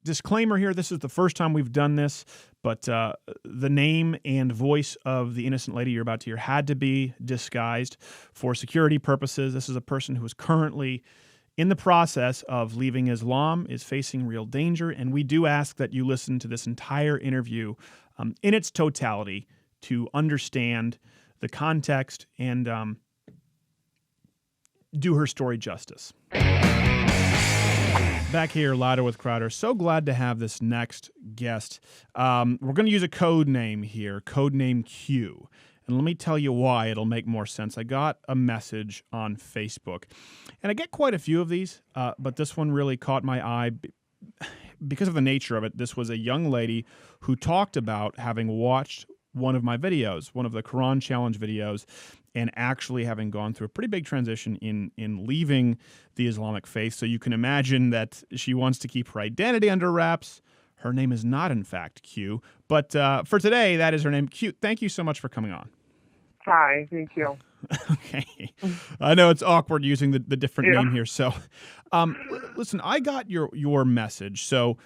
disclaimer here, this is the first time we've done this, but the name and voice of the innocent lady you're about to hear had to be disguised for security purposes. This is a person who is currently in the process of leaving Islam, is facing real danger, and we do ask that you listen to this entire interview in its totality to understand the context and do her story justice. Back here, Louder with Crowder. So glad to have this next guest. We're going to use a code name here, code name Q. And let me tell you why it'll make more sense. I got a message on Facebook, and I get quite a few of these, but this one really caught my eye because of the nature of it. This was a young lady who talked about having watched one of my videos, one of the Quran Challenge videos, and actually having gone through a pretty big transition in leaving the Islamic faith. So you can imagine that she wants to keep her identity under wraps. Her name is not, in fact, Q. But for today, that is her name, Q. Thank you so much for coming on. Hi, thank you. Okay. I know it's awkward using the different name here. So listen, I got your message. So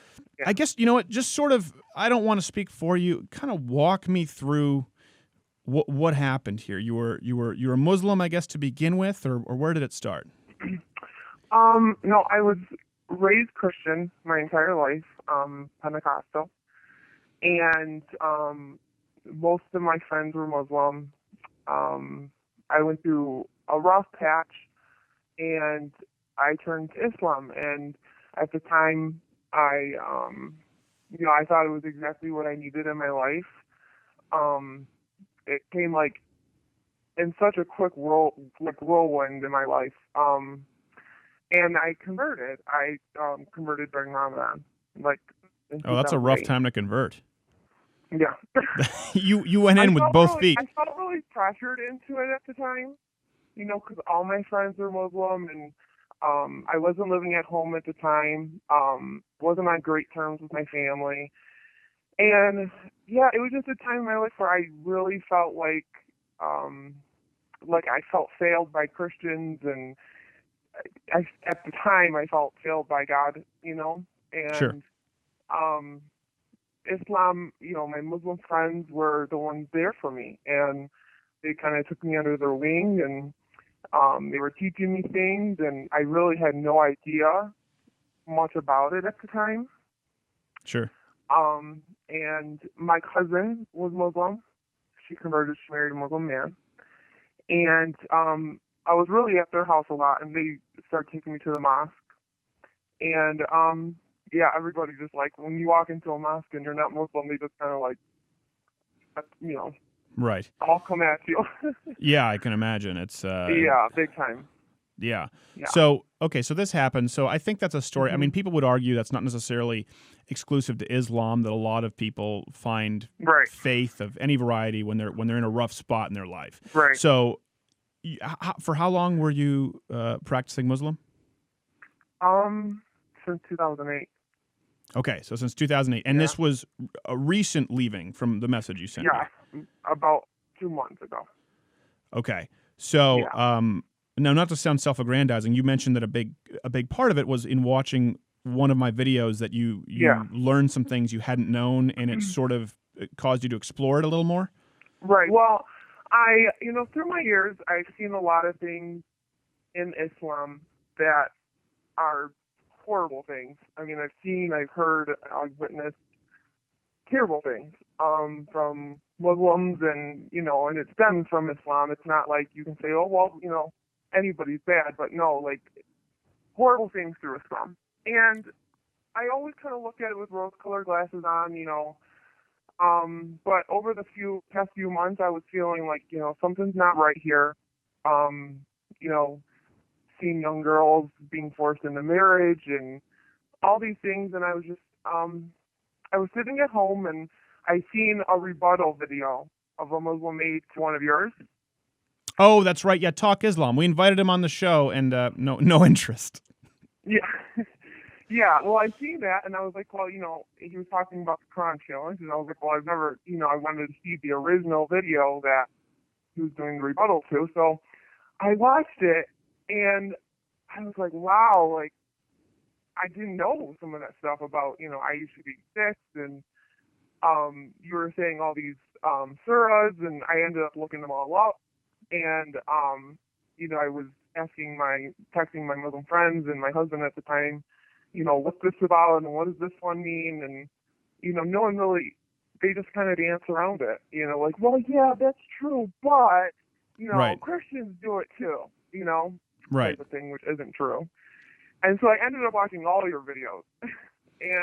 I guess, you know what, just sort of, I don't want to speak for you. Kind of walk me through what happened here. You were a Muslim, I guess, to begin with, or where did it start? No, I was raised Christian my entire life, Pentecostal, and most of my friends were Muslim. I went through a rough patch, and I turned to Islam. And at the time, I thought it was exactly what I needed in my life. It came like in such a quick whirlwind in my life. And I converted. I converted during Ramadan. Oh, that's a rough time to convert. Yeah. You went in with both feet. I felt really pressured into it at the time, because all my friends were Muslim, and I wasn't living at home at the time. Wasn't on great terms with my family. And yeah, it was just a time in my life where I really felt like I felt failed by Christians, and at the time I felt failed by God, and sure. Islam, my Muslim friends were the ones there for me, and they kind of took me under their wing, and they were teaching me things, and I really had no idea much about it at the time. Sure. And my cousin was Muslim. She converted, she married a Muslim man. And I was really at their house a lot, and they started taking me to the mosque. And everybody just when you walk into a mosque and you're not Muslim, they just kind of right. all come at you. Yeah, I can imagine. It's big time. Yeah. So, okay, so this happened. So I think that's a story. Mm-hmm. I mean, people would argue that's not necessarily exclusive to Islam, that a lot of people find faith of any variety when they're in a rough spot in their life. Right. So for how long were you practicing Muslim? Since 2008. Okay, so since 2008. And this was a recent leaving from the message you sent me? Yeah, about 2 months ago. Okay. So now, not to sound self-aggrandizing, you mentioned that a big part of it was in watching one of my videos that you learned some things you hadn't known, and it sort of caused you to explore it a little more? Right. Well, through my years, I've seen a lot of things in Islam that are horrible things. I mean, I've heard, I've witnessed terrible things from Muslims, and it stems from Islam. It's not like you can say, oh, well, anybody's bad, but no, horrible things through Islam. And I always kind of look at it with rose-colored glasses on, but over the past few months, I was feeling like, something's not right here. Seeing young girls being forced into marriage and all these things, and I was just, I was sitting at home, and I seen a rebuttal video of a Muslim made to one of yours. Oh, that's right. Yeah, Talk Islam. We invited him on the show, and no interest. Yeah. Yeah, well, I seen that, and I was like, well, he was talking about the Quran Challenge, and I was like, well, I've never, I wanted to see the original video that he was doing the rebuttal to, so I watched it, and I was like, wow, I didn't know some of that stuff about, I used to be sick, and you were saying all these surahs, and I ended up looking them all up, and I was texting my Muslim friends and my husband at the time, what's this about and what does this one mean, and no one really, they just kind of dance around it, like, well, yeah, that's true, but Right. Christians do it too, Right. type of thing, which isn't true. And so I ended up watching all your videos,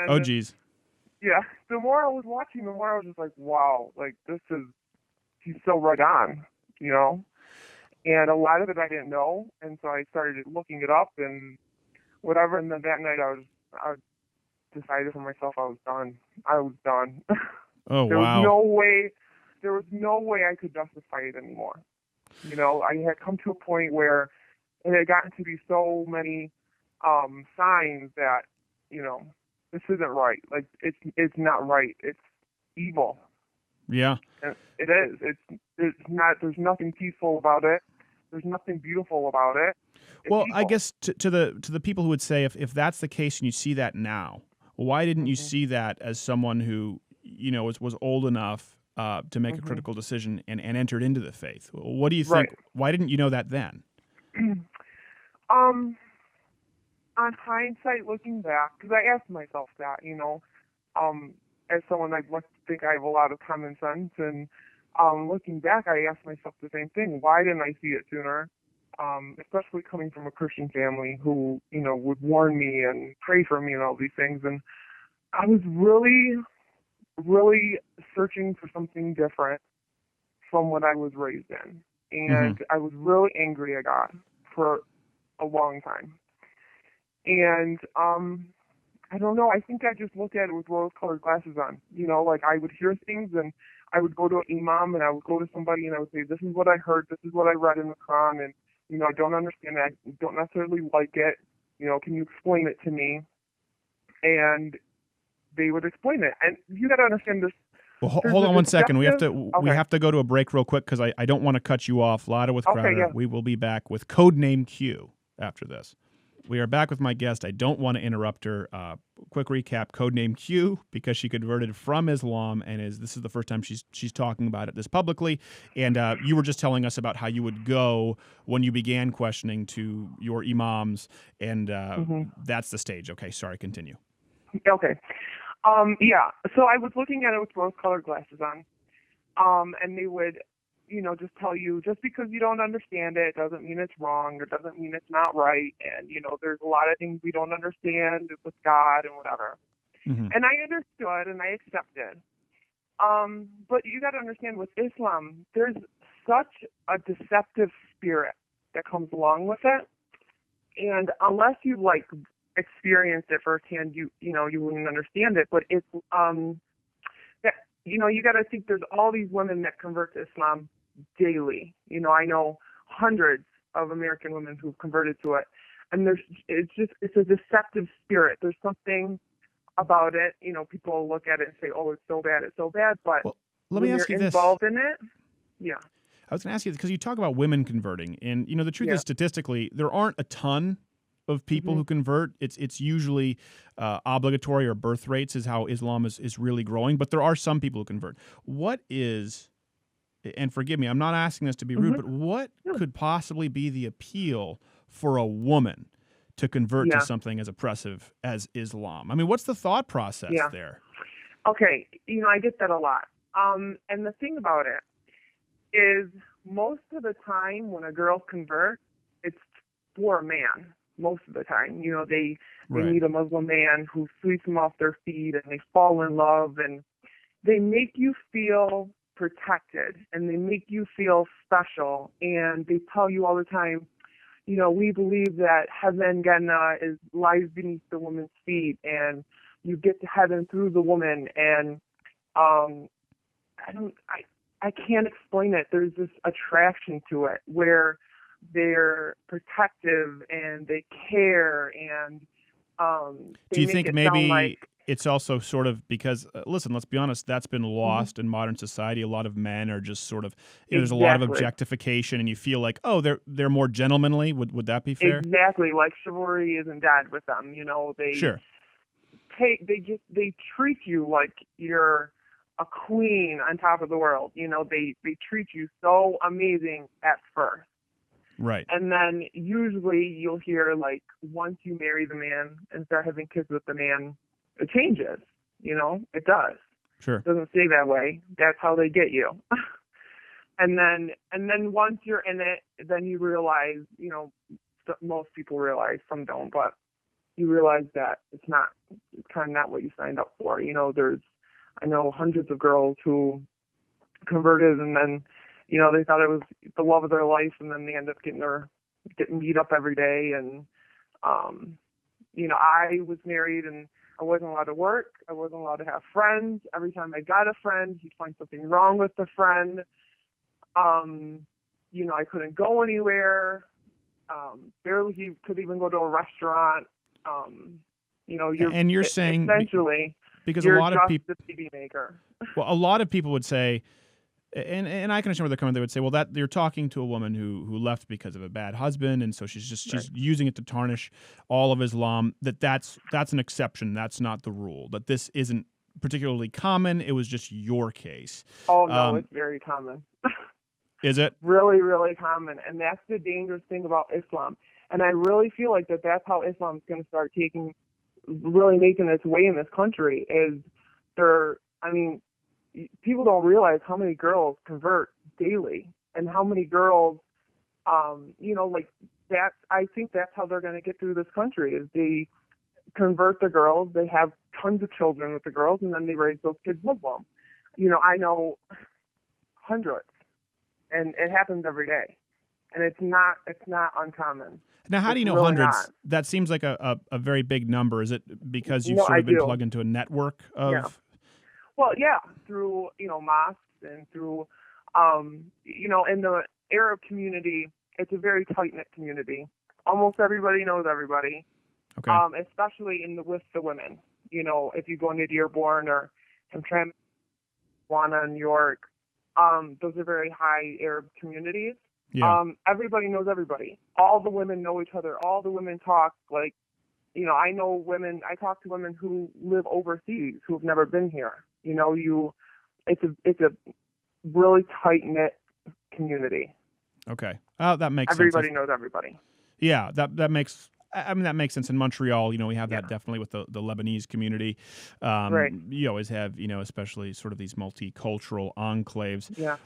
Oh, and geez. yeah, the more I was watching, the more I was just like, wow, like he's so right on, you know? And a lot of it I didn't know. And so I started looking it up and whatever. And then that night I decided for myself I was done. I was done. Oh, There was wow. no way I could justify it anymore. I had come to a point where it had gotten to be so many signs that, this isn't right. Like it's not right. It's evil. Yeah. And it is. It's not. There's nothing peaceful about it. There's nothing beautiful about it. It's Well, I evil. guess to the people who would say if that's the case and you see that now, why didn't you Mhm. see that as someone who was old enough to make a Mhm. critical decision and entered into the faith? What do you think? Right. Why didn't you know that then? um. On hindsight, looking back, because I asked myself that, as someone I'd like to think I have a lot of common sense, and looking back, I asked myself the same thing. Why didn't I see it sooner? Especially coming from a Christian family who, would warn me and pray for me and all these things. And I was really, really searching for something different from what I was raised in. Hmm. And I was really angry at God for a long time. And I don't know, I think I just looked at it with rose-colored glasses on. Like I would hear things and I would go to an imam and I would go to somebody and I would say, this is what I heard, this is what I read in the Quran, and, I don't understand it, I don't necessarily like it, can you explain it to me? And they would explain it. And you got to understand this. Well, There's hold a on one second. deceptive. We Okay. have to go to a break real quick because I don't want to cut you off. Lada with Okay, Crowder. yeah. We will be back with Codename Q after this. We are back with my guest. I don't want to interrupt her. Quick recap: Codename Q, because she converted from Islam, and this is the first time she's talking about it this publicly. And you were just telling us about how you would go when you began questioning to your imams, and that's the stage. Okay, sorry. Continue. Okay. Yeah. So I was looking at it with rose-colored glasses on. And they would, just tell you, just because you don't understand it doesn't mean it's wrong, or doesn't mean it's not right. And, there's a lot of things we don't understand with God and whatever. Mm-hmm. And I understood and I accepted. But you got to understand with Islam, there's such a deceptive spirit that comes along with it. And unless you experienced it firsthand, you wouldn't understand it. But it's, that, you got to think there's all these women that convert to Islam daily. I know hundreds of American women who've converted to it, and it's a deceptive spirit. There's something about it. People look at it and say, "Oh, it's so bad," but Well, let when me you're ask you this. involved in it, yeah. I was going to ask you because you talk about women converting, and the truth is, statistically, there aren't a ton of people who convert. It's usually obligatory, or birth rates is how Islam is really growing. But there are some people who convert. What is, and forgive me, I'm not asking this to be rude, but what could possibly be the appeal for a woman to convert to something as oppressive as Islam? I mean, what's the thought process there? Okay, I get that a lot. And the thing about it is, most of the time when a girl converts, it's for a man. Most of the time, they meet a Muslim man who sweeps them off their feet, and they fall in love, and they make you feel protected, and they make you feel special, and they tell you all the time, we believe that heaven, Jannah, lies beneath the woman's feet, and you get to heaven through the woman, and I can't explain it. There's this attraction to it where they're protective and they care, and Do you think maybe it's also sort of because, listen, let's be honest, that's been lost in modern society. A lot of men are just sort of, there's a lot of objectification, and you feel like, oh, they're more gentlemanly. Would that be fair? Exactly. Like chivalry isn't dead with them. They Sure. they treat you like you're a queen on top of the world. They treat you so amazing at first. Right. And then usually you'll hear, like, once you marry the man and start having kids with the man, it changes. It does. Sure. It doesn't stay that way. That's how they get you. and then once you're in it, then you realize, most people realize, some don't, but you realize that it's kind of not what you signed up for. I know hundreds of girls who converted, and then they thought it was the love of their life, and then they end up getting beat up every day. And, I was married, and I wasn't allowed to work. I wasn't allowed to have friends. Every time I got a friend, he'd find something wrong with the friend. I couldn't go anywhere. Barely he could even go to a restaurant. You're saying essentially because you're a lot of people, the TV maker. Well, a lot of people would say, and I can understand where they're coming. They would say, well, that you're talking to a woman who left because of a bad husband, and so she's using it to tarnish all of Islam. That's an exception. That's not the rule. That this isn't particularly common. It was just your case. Oh no, it's very common. Is it? Really, really common, and that's the dangerous thing about Islam. And I really feel like that's how Islam is going to start really making its way in this country. People don't realize how many girls convert daily, and how many girls, like that. I think that's how they're going to get through this country, is they convert the girls, they have tons of children with the girls, and then they raise those kids Muslim. I know hundreds, and it happens every day, and it's not uncommon. Now, how do you know really hundreds? Not. That seems like a very big number. Is it because you've sort of been plugged into a network of? Yeah. Well, yeah, through mosques and through in the Arab community, it's a very tight knit community. Almost everybody knows everybody. Okay. Especially with the women. If you go into Dearborn or Hamtramck, New York, those are very high Arab communities. Yeah. Everybody knows everybody. All the women know each other. All the women talk. Like, I know women. I talk to women who live overseas who have never been here. It's a really tight knit community. Okay. Oh, that makes sense. Everybody knows everybody. Yeah, that makes. I mean, that makes sense. In Montreal, we have that definitely with the Lebanese community. Right. You always have, especially sort of these multicultural enclaves. Yeah.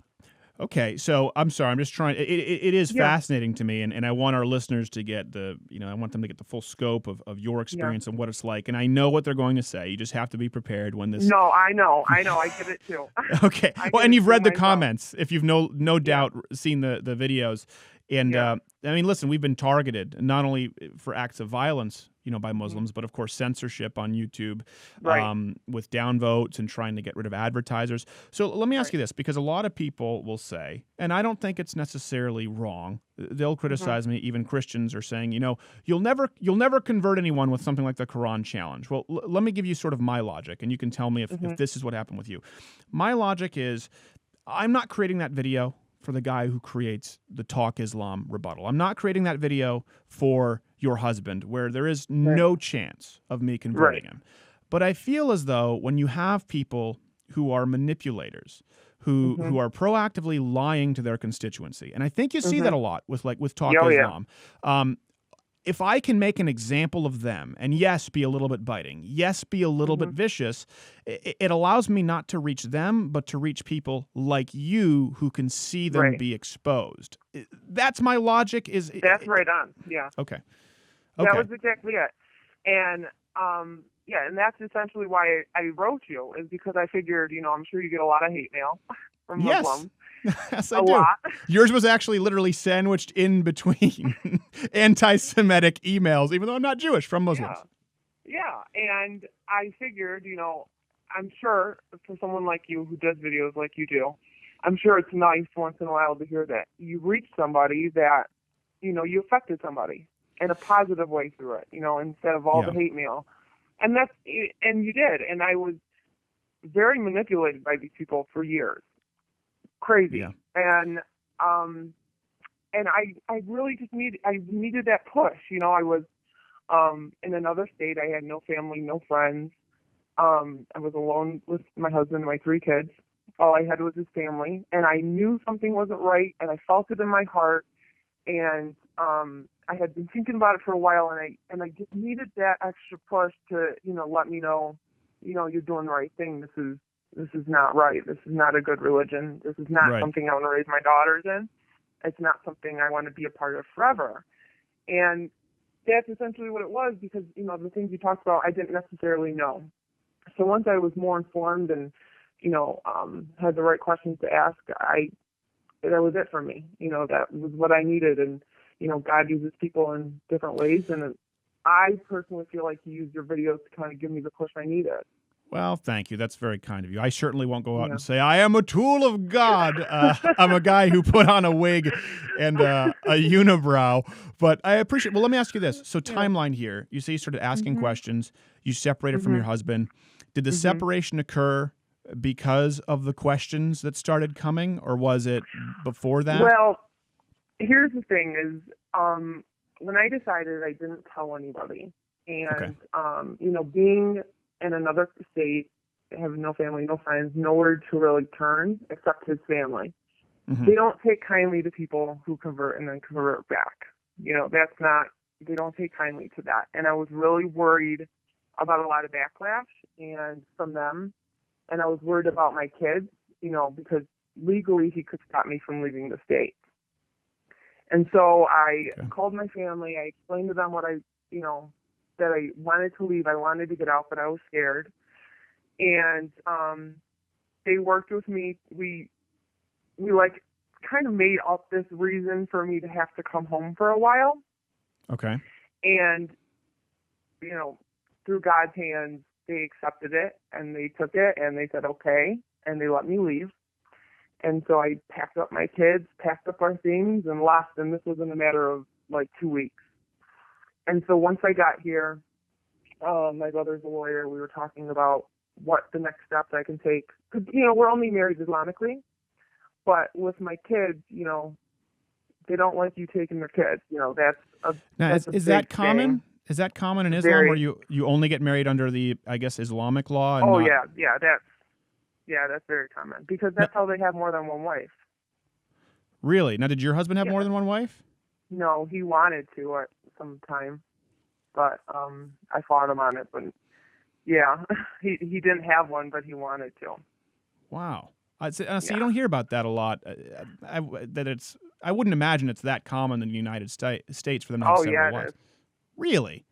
Okay, so I'm sorry. I'm just trying. It is fascinating to me, and I want our listeners to get I want them to get the full scope of your experience and what it's like. And I know what they're going to say. You just have to be prepared when this. No, I know. I get it too. Okay. Well, and you've read the comments. If you've no doubt seen the videos, and listen, we've been targeted not only for acts of violence, by Muslims, but of course censorship on YouTube, with downvotes and trying to get rid of advertisers. So let me ask you this, because a lot of people will say, and I don't think it's necessarily wrong, they'll criticize me, even Christians are saying, you'll never convert anyone with something like the Quran challenge. Well, let me give you sort of my logic, and you can tell me if this is what happened with you. My logic is, I'm not creating that video for the guy who creates the Talk Islam rebuttal. I'm not creating that video for your husband, where there is no chance of me converting him. But I feel as though when you have people who are manipulators, who are proactively lying to their constituency, and I think you see that a lot with Talk Islam. If I can make an example of them, and yes, be a little bit biting, yes, be a little bit vicious, it allows me not to reach them, but to reach people like you who can see them be exposed. That's my logic. That's right on. Yeah. Okay. That was exactly it. And and that's essentially why I wrote you, is because I figured, I'm sure you get a lot of hate mail from Muslims. Yes, I do. Lot. Yours was actually literally sandwiched in between anti-Semitic emails, even though I'm not Jewish, from Muslims. Yeah, and I figured, I'm sure for someone like you who does videos like you do, I'm sure it's nice once in a while to hear that you reached somebody that, you affected somebody in a positive way through it, instead of all the hate mail. and you did. And I was very manipulated by these people for years. Crazy. Yeah. And I really just needed that push. I was in another state. I had no family, no friends. I was alone with my husband and my 3 kids. All I had was his family, and I knew something wasn't right, and I felt it in my heart. And I had been thinking about it for a while, and I just needed that extra push to let me know, you're doing the right thing. This is not right. This is not a good religion. This is not Right. something I want to raise my daughters in. It's not something I want to be a part of forever. And that's essentially what it was, because the things you talked about, I didn't necessarily know. So once I was more informed and had the right questions to ask, that was it for me. That was what I needed. And God uses people in different ways, and I personally feel like He used your videos to kind of give me the push I needed. Well, thank you. That's very kind of you. I certainly won't go out Yeah. and say, I am a tool of God. I'm a guy who put on a wig and a unibrow. But I appreciate. Well, let me ask you this. So timeline here. You say you started asking questions. You separated from your husband. Did the separation occur because of the questions that started coming, or was it before that? Well, here's the thing is, when I decided, I didn't tell anybody. And, being in another state, having no family, no friends, nowhere to really turn except his family. They don't take kindly to people who convert and then convert back. They don't take kindly to that. And I was really worried about a lot of backlash and from them. And I was worried about my kids, because legally he could stop me from leaving the state. And so I called my family. I explained to them that I wanted to leave. I wanted to get out, but I was scared. And they worked with me. We kind of made up this reason for me to have to come home for a while. Okay. And, through God's hands, they accepted it, and they took it, and they said, okay, and they let me leave. And so I packed up my kids, packed up our things, and left, and this was in a matter of 2 weeks. And so once I got here, my brother's a lawyer. We were talking about what the next steps I can take. Because, we're only married Islamically, but with my kids, they don't like you taking their kids. Is that common? Thing. Is that common in Islam, where you only get married under the, I guess, Islamic law? And that's very common, because that's how they have more than one wife. Really? Now, did your husband have more than one wife? No, he wanted to at some time, but I fought him on it. But he didn't have one, but he wanted to. Wow. So you don't hear about that a lot. I wouldn't imagine it's that common in the United States for them to have several wives. Really?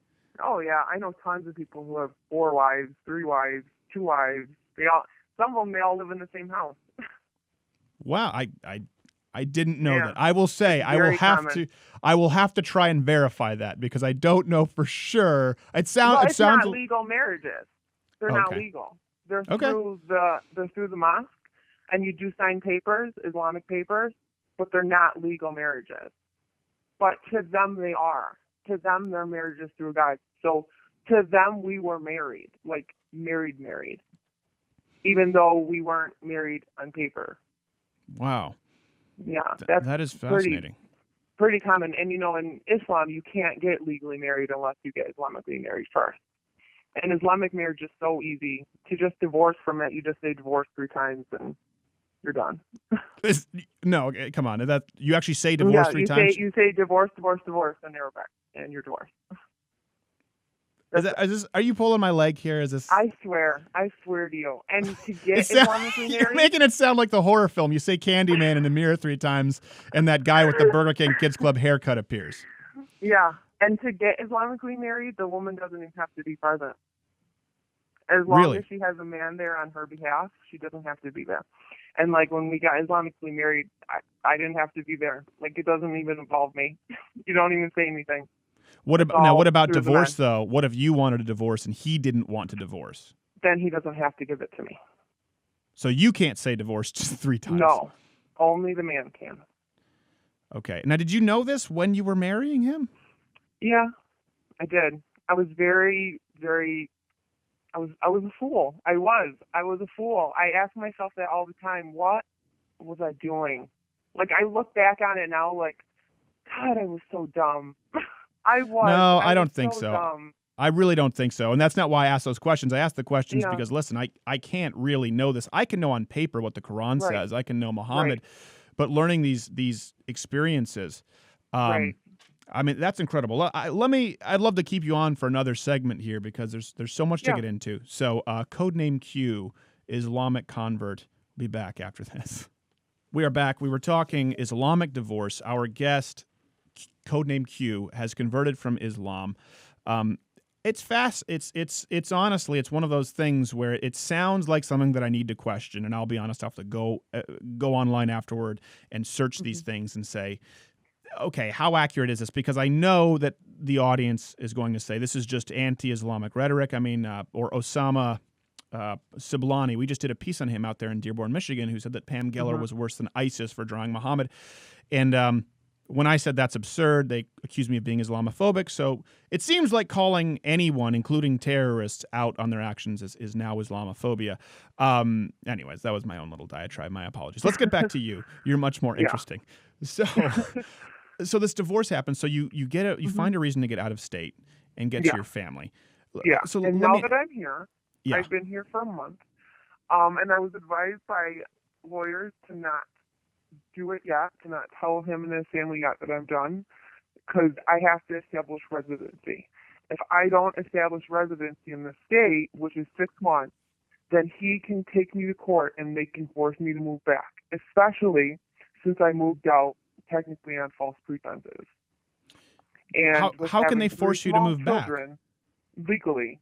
Oh yeah, I know tons of people who have 4 wives, 3 wives, 2 wives. Some of them all live in the same house. Wow, I didn't know that. I will say I will have to try and verify that, because I don't know for sure. It's not legal marriages. They're not legal. They're through the mosque, and you do sign papers, Islamic papers, but they're not legal marriages. But to them, they are. To them, their marriage is through God. So to them, we were married, married, even though we weren't married on paper. Wow. Yeah, that is fascinating. Pretty common. And, in Islam, you can't get legally married unless you get Islamically married first. And Islamic marriage is so easy. To just divorce from it, you just say divorce 3 times and you're done. No, come on. That you actually say divorce 3 times? You say divorce, and they're back, and you're divorced. Are you pulling my leg here? Is this? I swear to you. And to get Islamically married, you're making it sound like the horror film. You say Candyman in the mirror 3 times, and that guy with the Burger King Kids Club haircut appears. Yeah, and to get Islamically married, the woman doesn't even have to be present. As long as she has a man there on her behalf, she doesn't have to be there. And when we got Islamically married, I didn't have to be there. It doesn't even involve me. You don't even say anything. What about divorce, though? What if you wanted a divorce and he didn't want to divorce? Then he doesn't have to give it to me. So you can't say divorce just 3 times? No, only the man can. Okay. Now, did you know this when you were marrying him? Yeah, I did. I was very, very I was a fool. I was a fool. I ask myself that all the time. What was I doing? Like, I look back on it now, like, God, I was so dumb. No, I I was don't think so so. dumb. I really don't think so. And that's not why I asked those questions. I asked the questions Yeah, because, listen, I can't really know this. I can know on paper what the Quran right, says. I can know right, Muhammad, but learning these experiences, right. um, I mean, that's incredible. I'd love to keep you on for another segment here because there's so much to Yeah. get into. So, Codename Q, Islamic convert. Be back after this. We are back. We were talking Islamic divorce. Our guest, codename Q, has converted from Islam. Um, it's fast. It's honestly, it's one of those things where it sounds like something that I need to question, and I'll be honest, I'll have to go online afterward and search these Hmm. things and say, okay, how accurate is this? Because I know that the audience is going to say this is just anti-Islamic rhetoric. I mean, or Osama Siblani. We just did a piece on him out there in Dearborn, Michigan, who said that Pam Geller Hmm. was worse than ISIS for drawing Muhammad. And when I said that's absurd, they accused me of being Islamophobic. So it seems like calling anyone, including terrorists, out on their actions is now Islamophobia. Anyways, that was my own little diatribe. My apologies. Let's get back to you. You're much more Yeah. interesting. So, so this divorce happens. So you Hmm. find a reason to get out of state and get to Yeah. your family. Yeah. So And let now me. that I'm here, Yeah. I've been here for a month. And I was advised by lawyers to not do it yet, to not tell him and his family yet that I'm done, because I have to establish residency. If I don't establish residency in the state, which is 6 months, then he can take me to court and they can force me to move back, especially since I moved out technically on false pretenses. And with How can they having three force you to small move back? children, legally,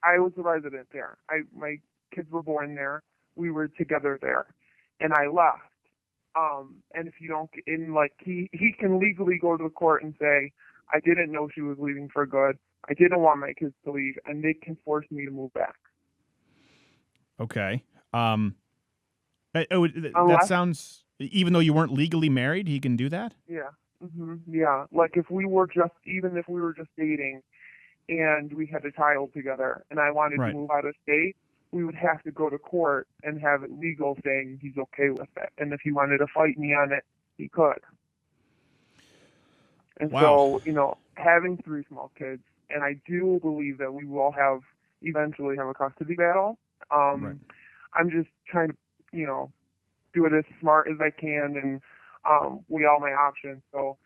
I was a resident there. My kids were born there. We were together there, and I left. And if you don't, in like he can legally go to the court and say, I didn't know she was leaving for good. I didn't want my kids to leave, and they can force me to move back. Okay. Um, that Unless, sounds. Even though you weren't legally married, he can do that. yeah, yeah. Like even if we were just dating, and we had a child together, and I wanted to Right. move out of state, we would have to go to court and have it legal saying he's okay with it. And if he wanted to fight me on it, he could. And Wow. so, having three small kids, and I do believe that we will eventually have a custody battle. Right. I'm just trying to, do it as smart as I can and weigh all my options. So,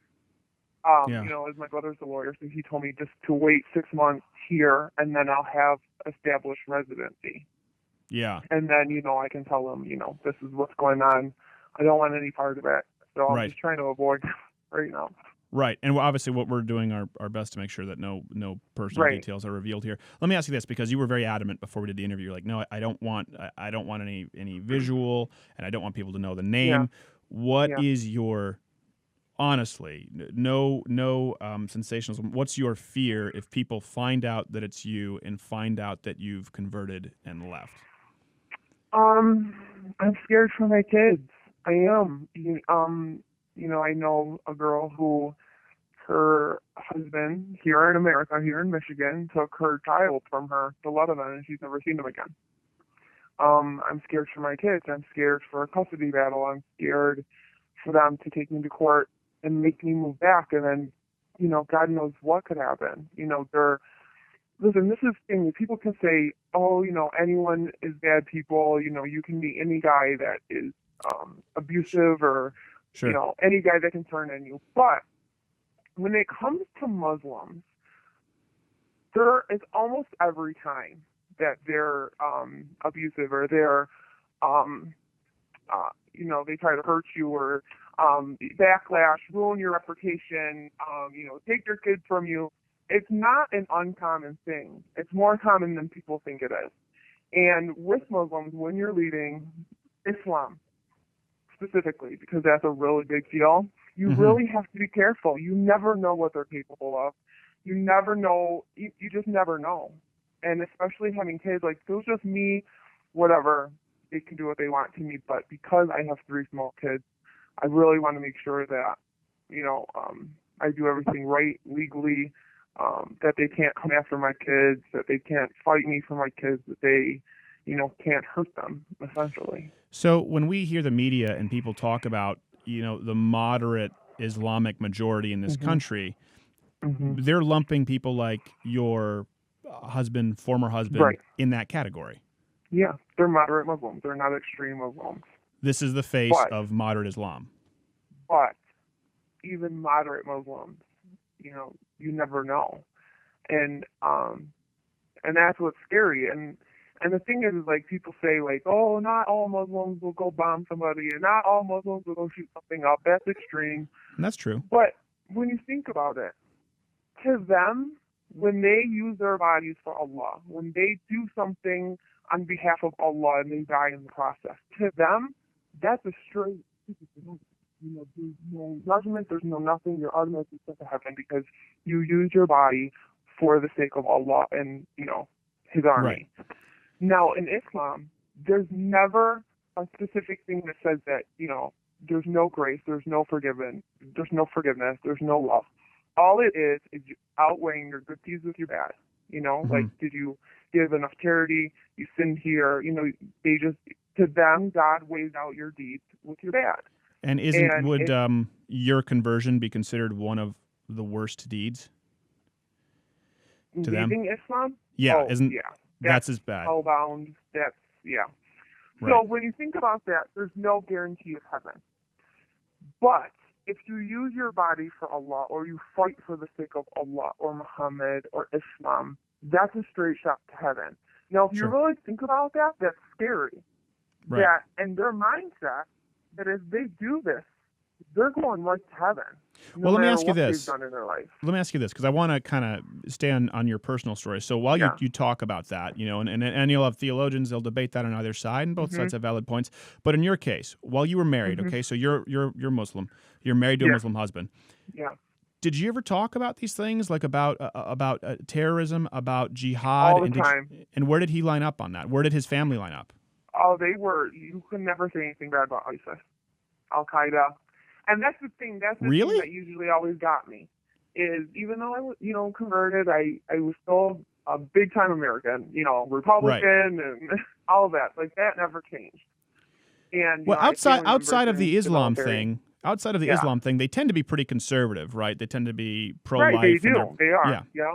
Yeah. as my brother's a lawyer, so he told me just to wait 6 months here, and then I'll have established residency. Yeah. And then, I can tell him, this is what's going on. I don't want any part of it. So I'm Right. just trying to avoid right now. Right. And obviously, what we're doing our best to make sure that no personal Right. details are revealed here. Let me ask you this, because you were very adamant before we did the interview. You're like, no, I don't want any visual, and I don't want people to know the Yeah. name. What Yeah. is your honestly, no sensationalism. What's your fear if people find out that it's you and find out that you've converted and left? I'm scared for my kids. I am. I know a girl who her husband here in America, here in Michigan, took her child from her to Lebanon, and she's never seen him again. I'm scared for my kids. I'm scared for a custody battle. I'm scared for them to take me to court and make me move back, and then, God knows what could happen. Listen, this is the thing. People can say, oh, anyone is bad people. You can meet any guy that is abusive or, Sure. any guy that can turn on you. But when it comes to Muslims, there is almost every time that they're abusive or they're, they try to hurt you or backlash, ruin your reputation, take your kids from you. It's not an uncommon thing. It's more common than people think it is. And with Muslims, when you're leaving Islam specifically, because that's a really big deal, you really have to be careful. You never know what they're capable of. You never know. You just never know. And especially having kids, like, it was just me, whatever, they can do what they want to me. But because I have three small kids, I really want to make sure that, I do everything right legally. that they can't come after my kids, that they can't fight me for my kids, that they, can't hurt them, essentially. So when we hear the media and people talk about, the moderate Islamic majority in this country, they're lumping people like your husband, former husband, Right. in that category. Yeah, they're moderate Muslims. They're not extreme Muslims. This is the face of moderate Islam. But even moderate Muslims, you never know. And that's what's scary. And the thing is, like, people say, like, oh, not all Muslims will go bomb somebody, and not all Muslims will go shoot something up. That's extreme. And that's true. But when you think about it, to them, when they use their bodies for Allah, when they do something on behalf of Allah and they die in the process, to them, that's a straight, there's no judgment, there's no nothing. You're automatically sent to heaven because you use your body for the sake of Allah and, His army. Right. Now, in Islam, there's never a specific thing that says that, there's no grace, there's no forgiveness, there's no love. All it is you outweighing your good deeds with your bad. Like, did you give enough charity? You sinned here. They just, to them, God weighs out your deeds with your bad. And would your conversion be considered one of the worst deeds to them? Leaving Islam? Yeah, that's as bad. Hellbound. That's, yeah. Right. So when you think about that, there's no guarantee of heaven. But if you use your body for Allah, or you fight for the sake of Allah or Muhammad or Islam, that's a straight shot to heaven. Now, if you really think about that, that's scary. Right. That, and their mindset, that if they do this, they're going right to heaven. Well, let me ask you what this. they've done in their life. Let me ask you this, because I want to kind of stay on your personal story. So while you talk about that, and you'll have theologians, they'll debate that on either side, and both sides have valid points. But in your case, while you were married, okay, so you're Muslim, you're married to a Muslim husband. Yeah. Did you ever talk about these things, like about terrorism, about jihad? All the time. And where did he line up on that? Where did his family line up? Oh, you could never say anything bad about ISIS, Al-Qaeda. And that's the thing. That's the thing that usually always got me. Is even though I was, converted, I was still a big time American, Republican and all of that. Like, that never changed. And outside of the Islam thing, Islam thing, they tend to be pretty conservative, right? They tend to be pro-life. Right, they do. They are. Yeah.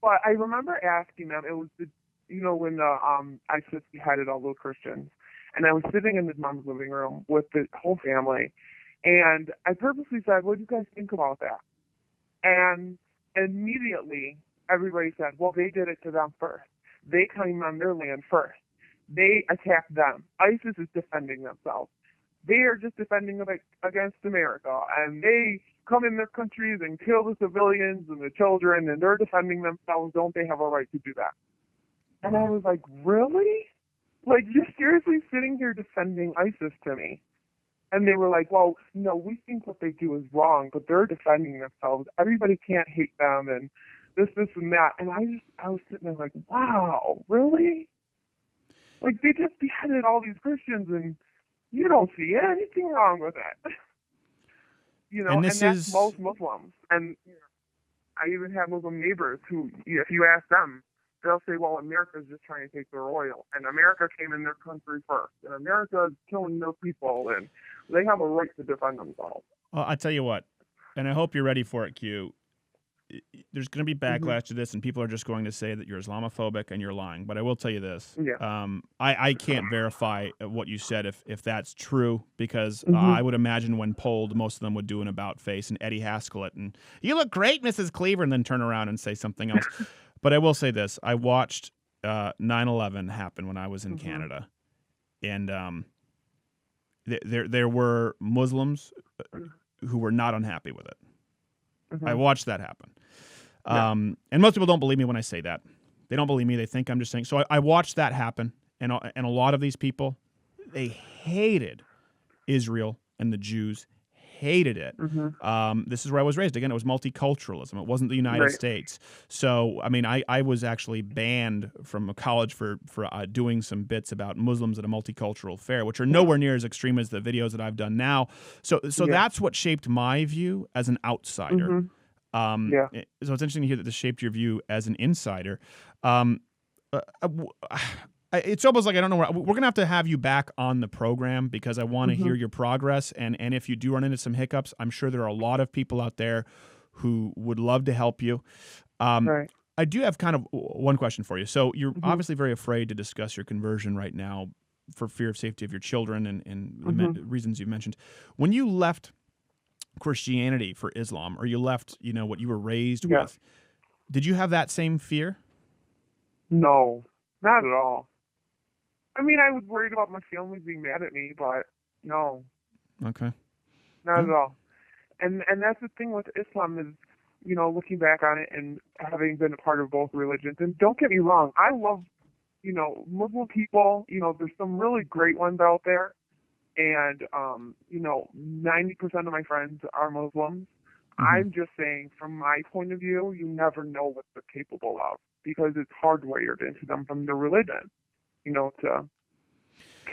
But I remember asking them. It was when ISIS beheaded all those Christians. And I was sitting in his mom's living room with the whole family, and I purposely said, what do you guys think about that? And immediately, everybody said, well, they did it to them first. They came on their land first. They attacked them. ISIS is defending themselves. They are just defending against America, and they come in their countries and kill the civilians and the children, and they're defending themselves. Don't they have a right to do that? And I was like, really? Like, you're seriously sitting here defending ISIS to me? And they were like, well, no, we think what they do is wrong, but they're defending themselves. Everybody can't hate them, and this, and that. And I was sitting there like, wow, really? Like, they just beheaded all these Christians, and you don't see anything wrong with that. And that's most Muslims. And I even have Muslim neighbors who, if you ask them, they'll say, well, America's just trying to take their oil, and America came in their country first, and America is killing their people, and they have a right to defend themselves. Well, I tell you what, and I hope you're ready for it, Q. There's going to be backlash to this, and people are just going to say that you're Islamophobic and you're lying. But I will tell you this. I can't verify what you said if that's true, because I would imagine when polled, most of them would do an about face and Eddie Haskell it, and you look great, Mrs. Cleaver, and then turn around and say something else. But I will say this. I watched 9/11 happen when I was in Canada, and there were Muslims who were not unhappy with it. I watched that happen. And most people don't believe me when I say that. They don't believe me. They think I'm just saying. So I watched that happen, and a lot of these people, they hated Israel and the Jews, hated it. This is where I was raised. Again, it was multiculturalism. It wasn't the United States. So, I mean, I was actually banned from college for doing some bits about Muslims at a multicultural fair, which are nowhere near as extreme as the videos that I've done now. So that's what shaped my view as an outsider. Yeah. So it's interesting to hear that this shaped your view as an insider. Um, it's almost like I don't know where we're gonna have you back on the program because I want to hear your progress, and if you do run into some hiccups, I'm sure there are a lot of people out there who would love to help you. Right. I do have kind of one question for you. So you're Mm-hmm. obviously very afraid to discuss your conversion right now for fear of safety of your children and the reasons you mentioned. When you left Christianity for Islam, or you left, what you were raised Yeah. with, did you have that same fear? No, not at all. I mean, I was worried about my family being mad at me, but no, Okay. not at all. And that's the thing with Islam is, looking back on it and having been a part of both religions. And don't get me wrong, I love, Muslim people. There's some really great ones out there. And, 90% of my friends are Muslims. I'm just saying, from my point of view, you never know what they're capable of because it's hardwired into them from their religion, to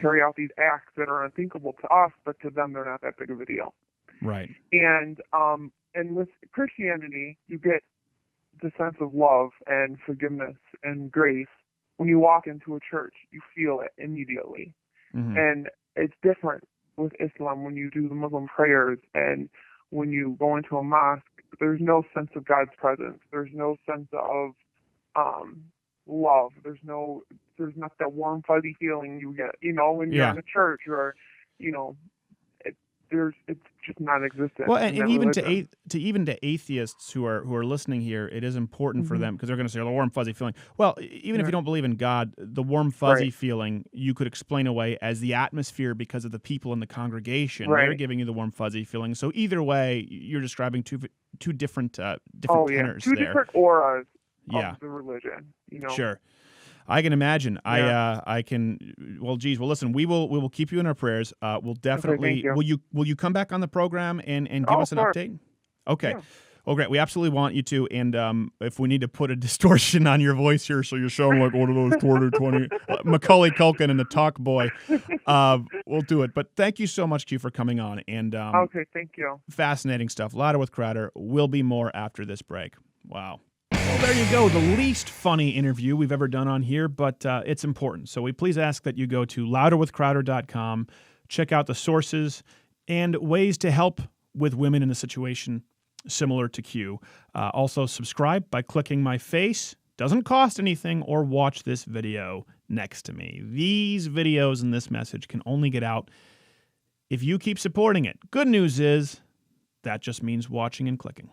carry out these acts that are unthinkable to us, but to them they're not that big of a deal. Right. And with Christianity, you get the sense of love and forgiveness and grace. When you walk into a church, you feel it immediately. And it's different with Islam when you do the Muslim prayers and when you go into a mosque. There's no sense of God's presence. There's no sense of love. There's not that warm fuzzy feeling you get, when you're in a church or, it's just non-existent. Well, and even religion. to atheists who are listening here, it is important for them because they're going to say the warm fuzzy feeling. Well, even if you don't believe in God, the warm fuzzy feeling you could explain away as the atmosphere because of the people in the congregation. Right. They're giving you the warm fuzzy feeling. So either way, you're describing two different tenors Two there. different auras of the religion. Sure. I can imagine. Yeah. I can. Well, geez. Well, listen. We will keep you in our prayers. We'll definitely. Okay, thank you. Will you come back on the program and give us an update? Okay. Yeah. Oh, great. We absolutely want you to. And if we need to put a distortion on your voice here, so you sound like one of those 2020 Macaulay Culkin and the Talk Boy, we'll do it. But thank you so much, Q, for coming on. And okay, thank you. Fascinating stuff. Louder with Crowder. Will be more after this break. Wow. Well, there you go. The least funny interview we've ever done on here, but it's important. So we please ask that you go to louderwithcrowder.com, check out the sources and ways to help with women in a situation similar to Q. Also, subscribe by clicking my face. Doesn't cost anything, or watch this video next to me. These videos and this message can only get out if you keep supporting it. Good news is that just means watching and clicking.